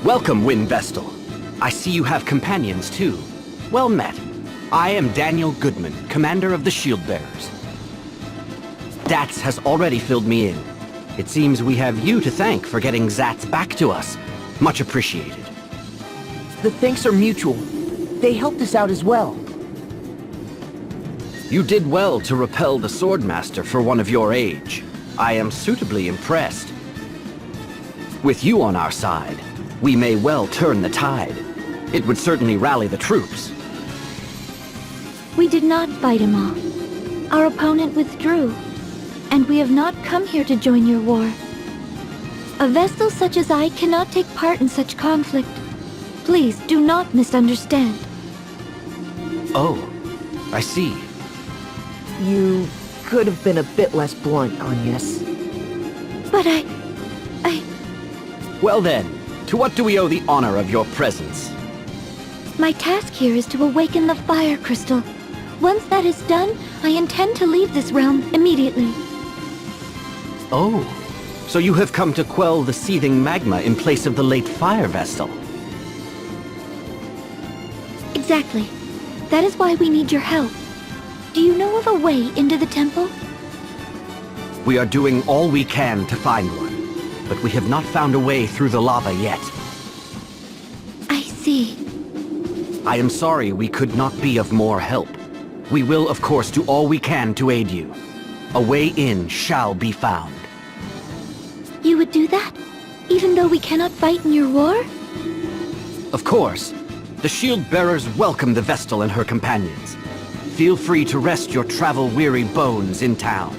Welcome, Wind Vestal. I see you have companions, too. Well met. I am Daniel Goodman, commander of the Shield Bearers. Dats has already filled me in. It seems we have you to thank for getting Zats back to us. Much appreciated. The thanks are mutual. They helped us out as well. You did well to repel the Swordmaster for one of your age. I am suitably impressed. With you on our side, we may well turn the tide. It would certainly rally the troops. We did not fight him off. Our opponent withdrew, and we have not come here to join your war. A Vestal such as I cannot take part in such conflict. Please do not misunderstand. Oh, I see. You could have been a bit less blunt, Agnes. But I... Well then, to what do we owe the honor of your presence? My task here is to awaken the fire crystal. Once that is done, I intend to leave this realm immediately. Oh, so you have come to quell the seething magma in place of the late Fire Vestal. Exactly. That is why we need your help. Do you know of a way into the temple? We are doing all we can to find one, but we have not found a way through the lava yet. I see. I am sorry we could not be of more help. We will, of course, do all we can to aid you. A way in shall be found. You would do that? Even though we cannot fight in your war? Of course. The Shield Bearers welcome the Vestal and her companions. Feel free to rest your travel-weary bones in town.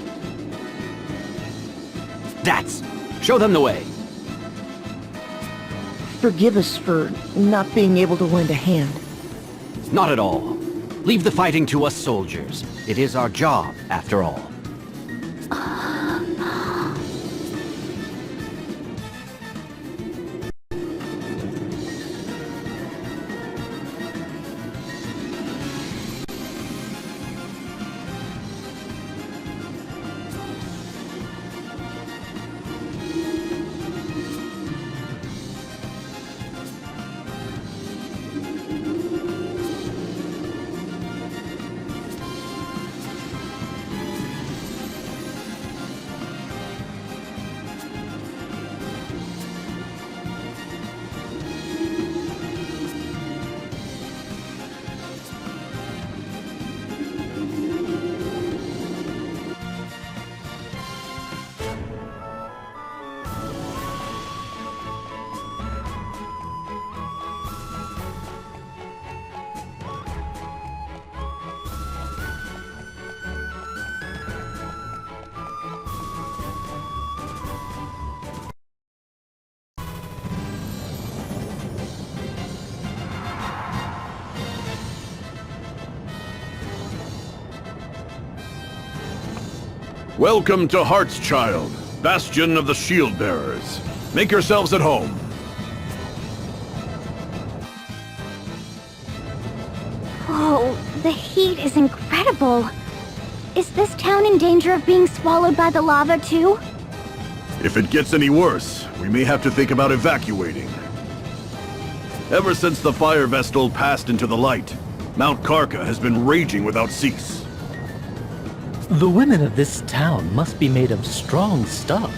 Dats, show them the way. Forgive us for not being able to lend a hand. Not at all. Leave the fighting to us soldiers. It is our job, after all. Welcome to Heartschild, bastion of the Shield Bearers. Make yourselves at home. Whoa, the heat is incredible. Is this town in danger of being swallowed by the lava too? If it gets any worse, we may have to think about evacuating. Ever since the Fire Vestal passed into the light, Mount Karka has been raging without cease. The women of this town must be made of strong stuff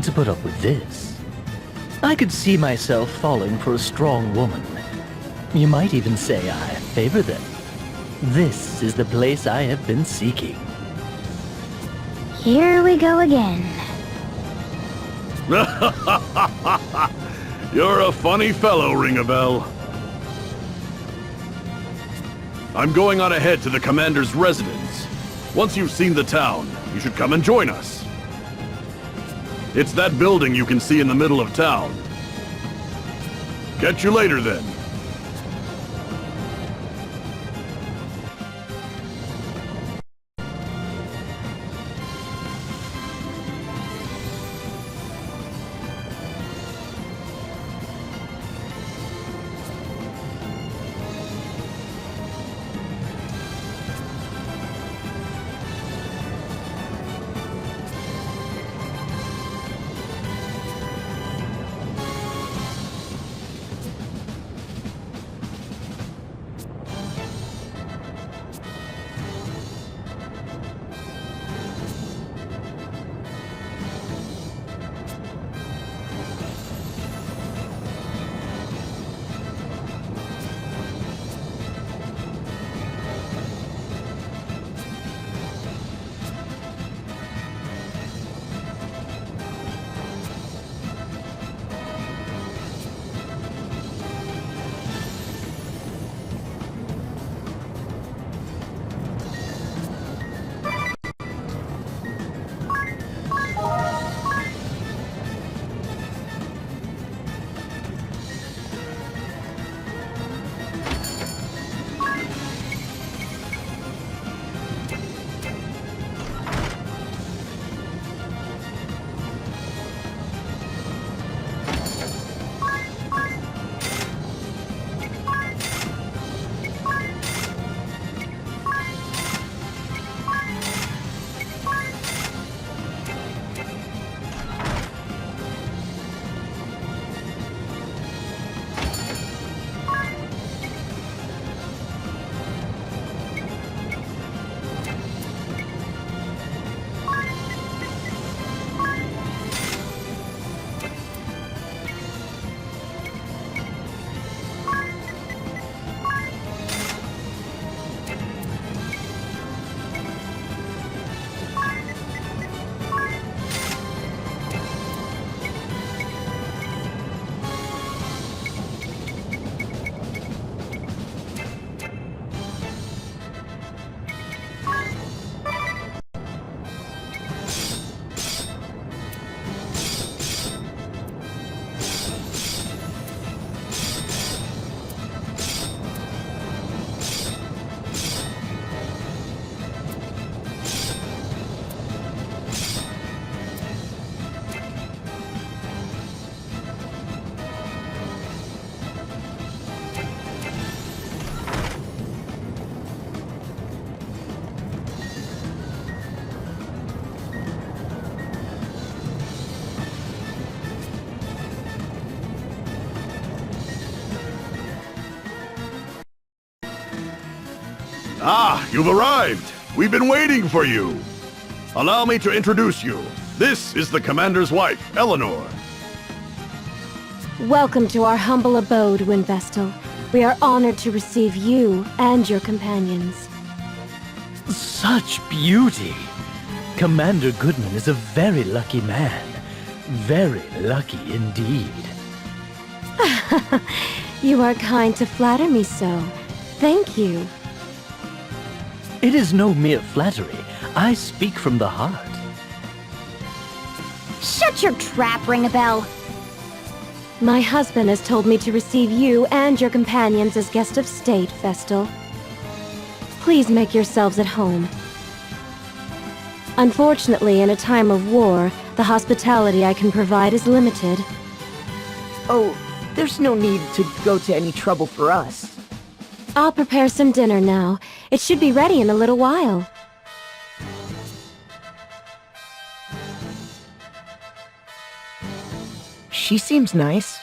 to put up with this. I could see myself falling for a strong woman. You might even say I favor them. This is the place I have been seeking. Here we go again. You're a funny fellow, Ring-a-Bell. I'm going on ahead to the commander's residence. Once you've seen the town, you should come and join us. It's that building you can see in the middle of town. Catch you later, then. Ah, you've arrived! We've been waiting for you! Allow me to introduce you. This is the Commander's wife, Eleanor. Welcome to our humble abode, Windvestal. We are honored to receive you and your companions. Such beauty! Commander Goodman is a very lucky man. Very lucky indeed. You are kind to flatter me so. Thank you. It is no mere flattery. I speak from the heart. Shut your trap, Ringabel! My husband has told me to receive you and your companions as guest of state, Vestal. Please make yourselves at home. Unfortunately, in a time of war, the hospitality I can provide is limited. Oh, there's no need to go to any trouble for us. I'll prepare some dinner now. It should be ready in a little while. She seems nice.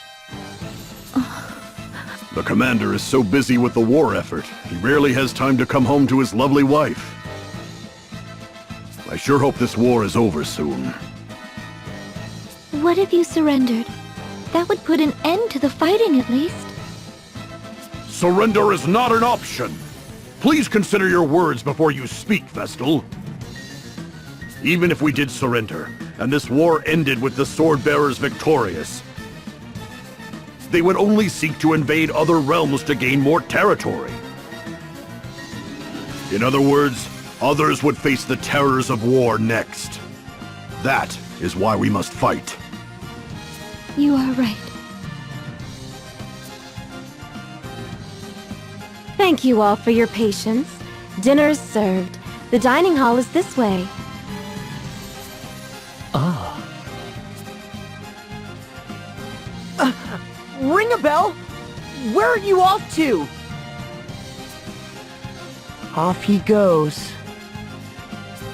The Commander is so busy with the war effort, he rarely has time to come home to his lovely wife. I sure hope this war is over soon. What if you surrendered? That would put an end to the fighting, at least. Surrender is not an option! Please consider your words before you speak, Vestal. Even if we did surrender, and this war ended with the Swordbearers victorious, they would only seek to invade other realms to gain more territory. In other words, others would face the terrors of war next. That is why we must fight. You are right. Thank you all for your patience. Dinner is served. The dining hall is this way. Ring a bell! Where are you off to? Off he goes.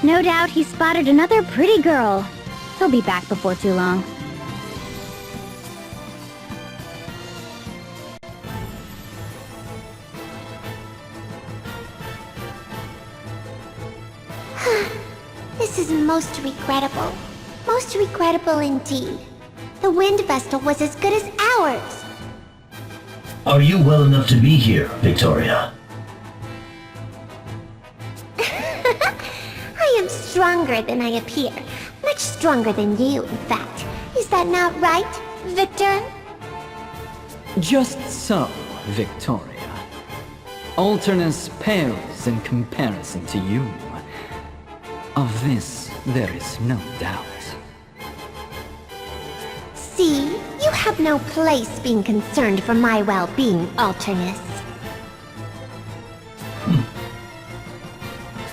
No doubt he spotted another pretty girl. He'll be back before too long. This is most regrettable. Most regrettable indeed. The Wind Vestal was as good as ours. Are you well enough to be here, Victoria? I am stronger than I appear. Much stronger than you, in fact. Is that not right, Victor? Just so, Victoria. Alternus pales in comparison to you. Of this, there is no doubt. See, you have no place being concerned for my well-being, Alternus.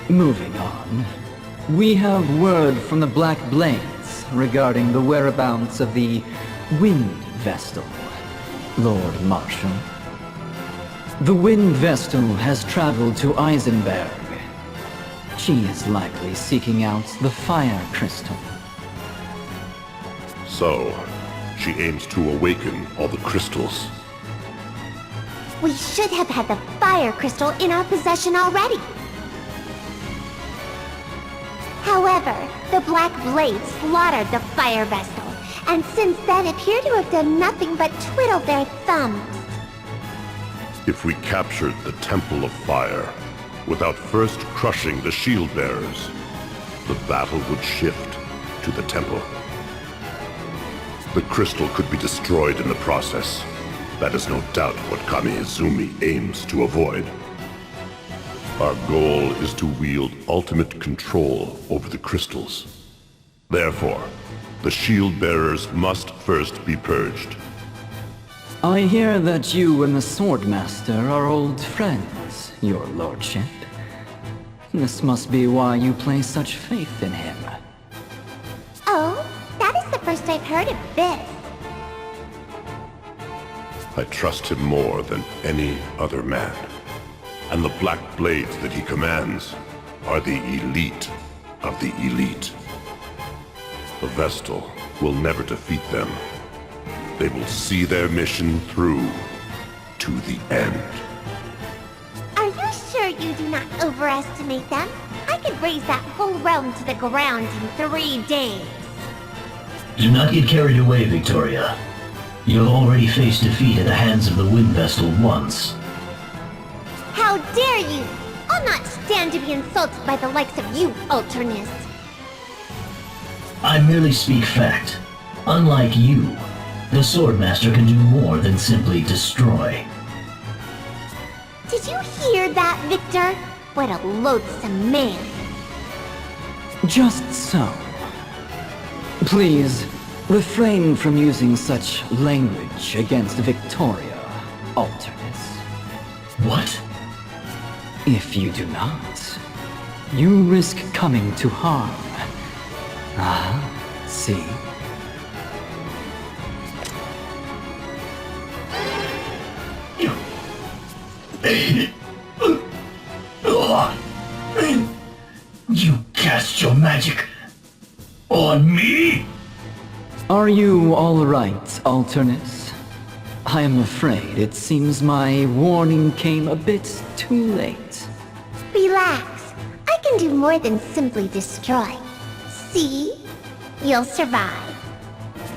Moving on. We have word from the Black Blades regarding the whereabouts of the Wind Vestal, Lord Marshal. The Wind Vestal has traveled to Eisenberg. She is likely seeking out the Fire Crystal. So, she aims to awaken all the crystals. We should have had the Fire Crystal in our possession already. However, the Black Blades slaughtered the Fire Vestal, and since then appear to have done nothing but twiddle their thumbs. If we captured the Temple of Fire, without first crushing the Shield Bearers, the battle would shift to the Temple. The crystal could be destroyed in the process. That is no doubt what Kami Izumi aims to avoid. Our goal is to wield ultimate control over the crystals. Therefore, the Shield Bearers must first be purged. I hear that you and the Swordmaster are old friends, your lordship. This must be why you place such faith in him. Oh, that is the first I've heard of this. I trust him more than any other man. And the Black Blades that he commands are the elite of the elite. The Vestal will never defeat them. They will see their mission through to the end. Are you sure that you do not overestimate them. I could raise that whole realm to the ground in 3 days. Do not get carried away, Victoria. You have already faced defeat at the hands of the Wind Vestal once. How dare you! I'll not stand to be insulted by the likes of you, Alternus. I merely speak fact. Unlike you, the Swordmaster can do more than simply destroy. Did you hear that, Victor? What a loathsome man. Just so. Please, refrain from using such language against Victoria, Alternus. What? If you do not, you risk coming to harm. Ah, see? You cast your magic on me? Are you all right, Alternus? I am afraid it seems my warning came a bit too late. Relax. I can do more than simply destroy. See? You'll survive.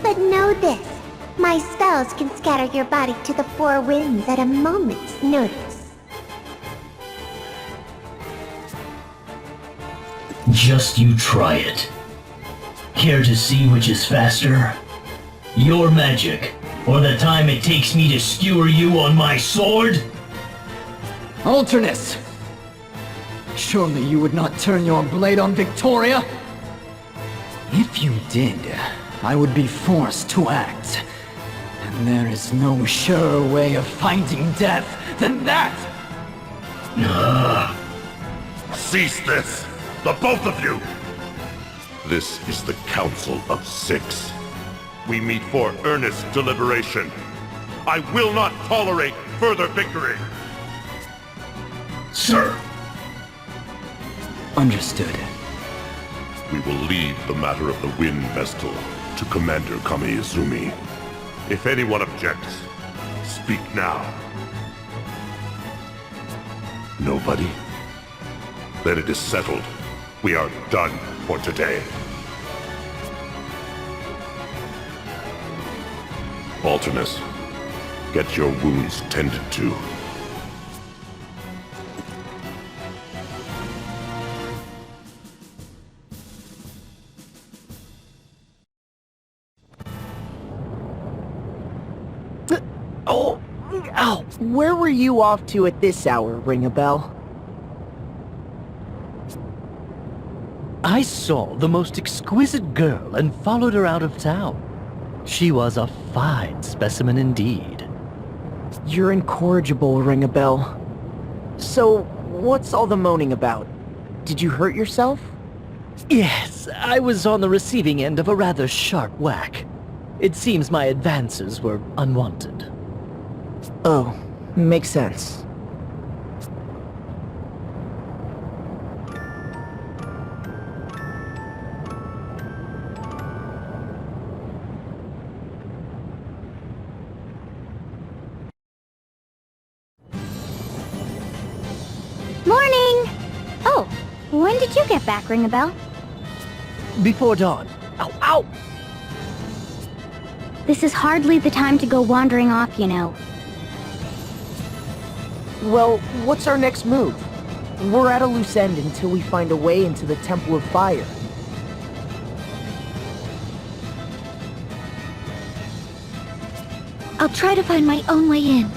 But know this. My spells can scatter your body to the 4 winds at a moment's notice. Just you try it. Care to see which is faster? Your magic, or the time it takes me to skewer you on my sword? Alternus! Surely you would not turn your blade on Victoria? If you did, I would be forced to act. And there is no surer way of finding death than that! Cease this! The both of you! This is the Council of 6. We meet for earnest deliberation. I will not tolerate further victory! Sir. Understood. We will leave the matter of the Wind Vestal to Commander Kamiizumi. If anyone objects, speak now. Nobody? Then it is settled. We are done for today. Alternus, get your wounds tended to. Oh, ow! Where were you off to at this hour, ring a bell? I saw the most exquisite girl and followed her out of town. She was a fine specimen indeed. You're incorrigible, ring a bell. So, what's all the moaning about? Did you hurt yourself? Yes, I was on the receiving end of a rather sharp whack. It seems my advances were unwanted. Oh, makes sense. Morning! Oh, when did you get back, Ringabel? Before dawn. Ow, ow! This is hardly the time to go wandering off, you know. Well, what's our next move? We're at a loose end until we find a way into the Temple of Fire. I'll try to find my own way in.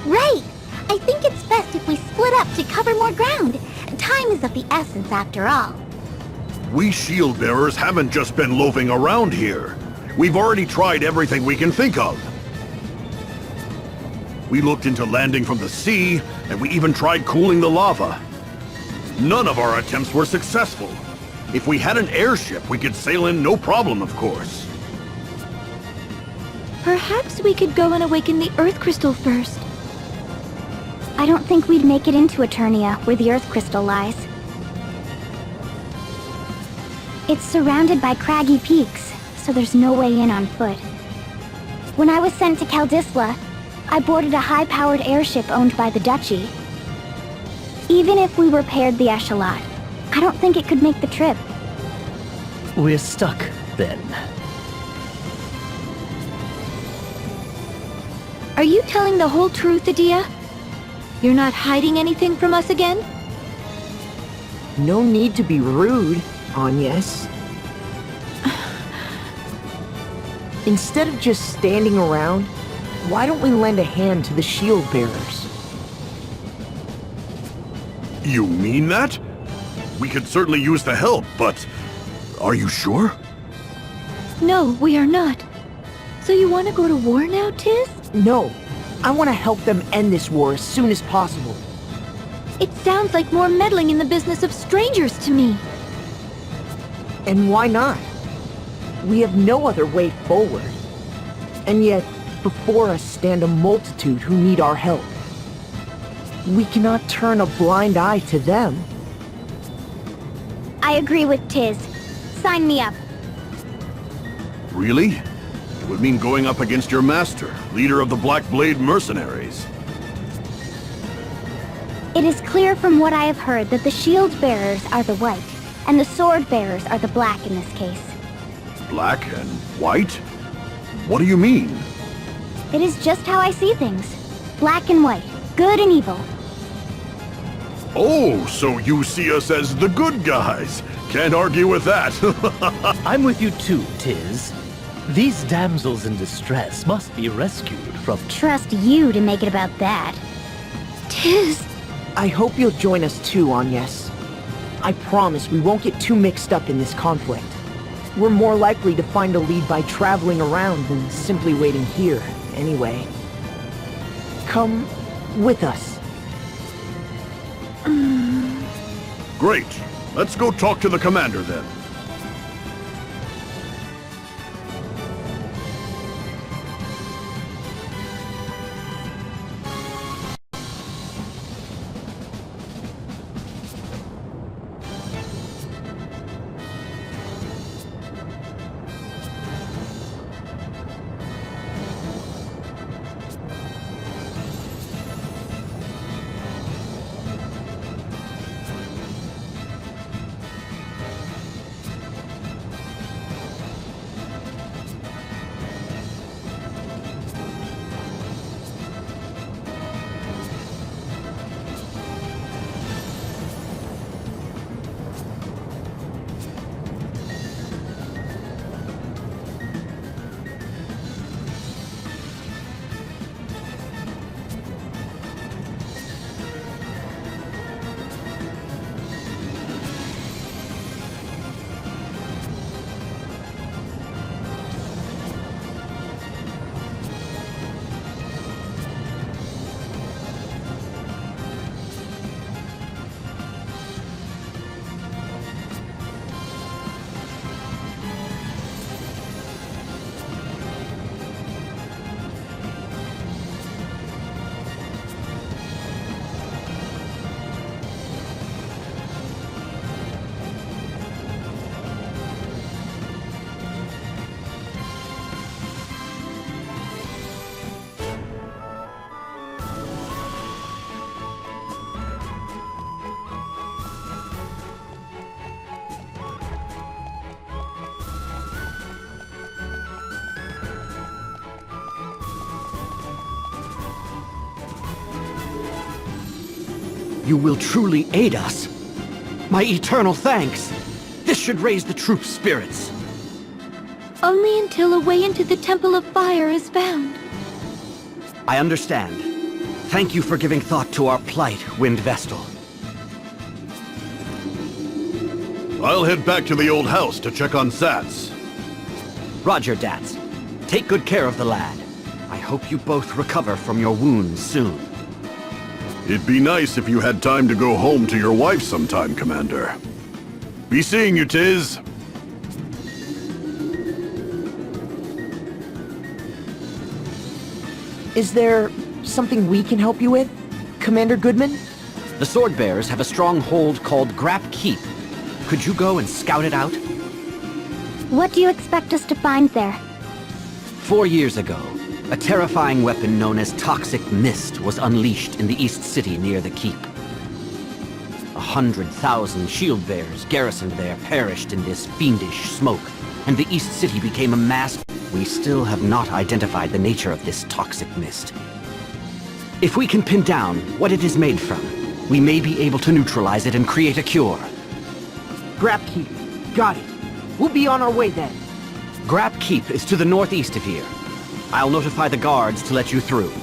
Right! I think it's best if we split up to cover more ground. Time is of the essence after all. We shield bearers haven't just been loafing around here. We've already tried everything we can think of. We looked into landing from the sea, and we even tried cooling the lava. None of our attempts were successful. If we had an airship, we could sail in no problem, of course. Perhaps we could go and awaken the Earth Crystal first. I don't think we'd make it into Eternia, where the Earth Crystal lies. It's surrounded by craggy peaks, so there's no way in on foot. When I was sent to Kaldisla, I boarded a high-powered airship owned by the Duchy. Even if we repaired the echelon, I don't think it could make the trip. We're stuck, then. Are you telling the whole truth, Adia? You're not hiding anything from us again? No need to be rude, Agnes. Instead of just standing around, why don't we lend a hand to the shield bearers? You mean that? We could certainly use the help, but are you sure? No, we are not. So you want to go to war now, Tiz? No, I want to help them end this war as soon as possible. It sounds like more meddling in the business of strangers to me. And why not? We have no other way forward. And yet, before us stand a multitude who need our help. We cannot turn a blind eye to them. I agree with Tiz. Sign me up. Really? It would mean going up against your master, leader of the Black Blade mercenaries. It is clear from what I have heard that the shield bearers are the white, and the sword bearers are the black in this case. Black and white? What do you mean? It is just how I see things. Black and white, good and evil. Oh, so you see us as the good guys. Can't argue with that. I'm with you too, Tiz. These damsels in distress must be rescued from... Trust you to make it about that. Tiz! I hope you'll join us too, Agnes. I promise we won't get too mixed up in this conflict. We're more likely to find a lead by traveling around than simply waiting here, anyway. Come with us. Great. Let's go talk to the commander then. You will truly aid us. My eternal thanks. This should raise the troops' spirits. Only until a way into the Temple of Fire is found. I understand. Thank you for giving thought to our plight, Wind Vestal. I'll head back to the old house to check on Sats. Roger, Dats. Take good care of the lad. I hope you both recover from your wounds soon. It'd be nice if you had time to go home to your wife sometime, Commander. Be seeing you, Tiz. Is there something we can help you with, Commander Goodman? The Sword Bearers have a stronghold called Grap Keep. Could you go and scout it out? What do you expect us to find there? 4 years ago, a terrifying weapon known as Toxic Mist was unleashed in the East City near the keep. 400,000 shield bearers garrisoned there perished in this fiendish smoke, and the East City became a mass. We still have not identified the nature of this toxic mist. If we can pin down what it is made from, we may be able to neutralize it and create a cure. Grab Keep. Got it. We'll be on our way then. Grab Keep is to the northeast of here. I'll notify the guards to let you through.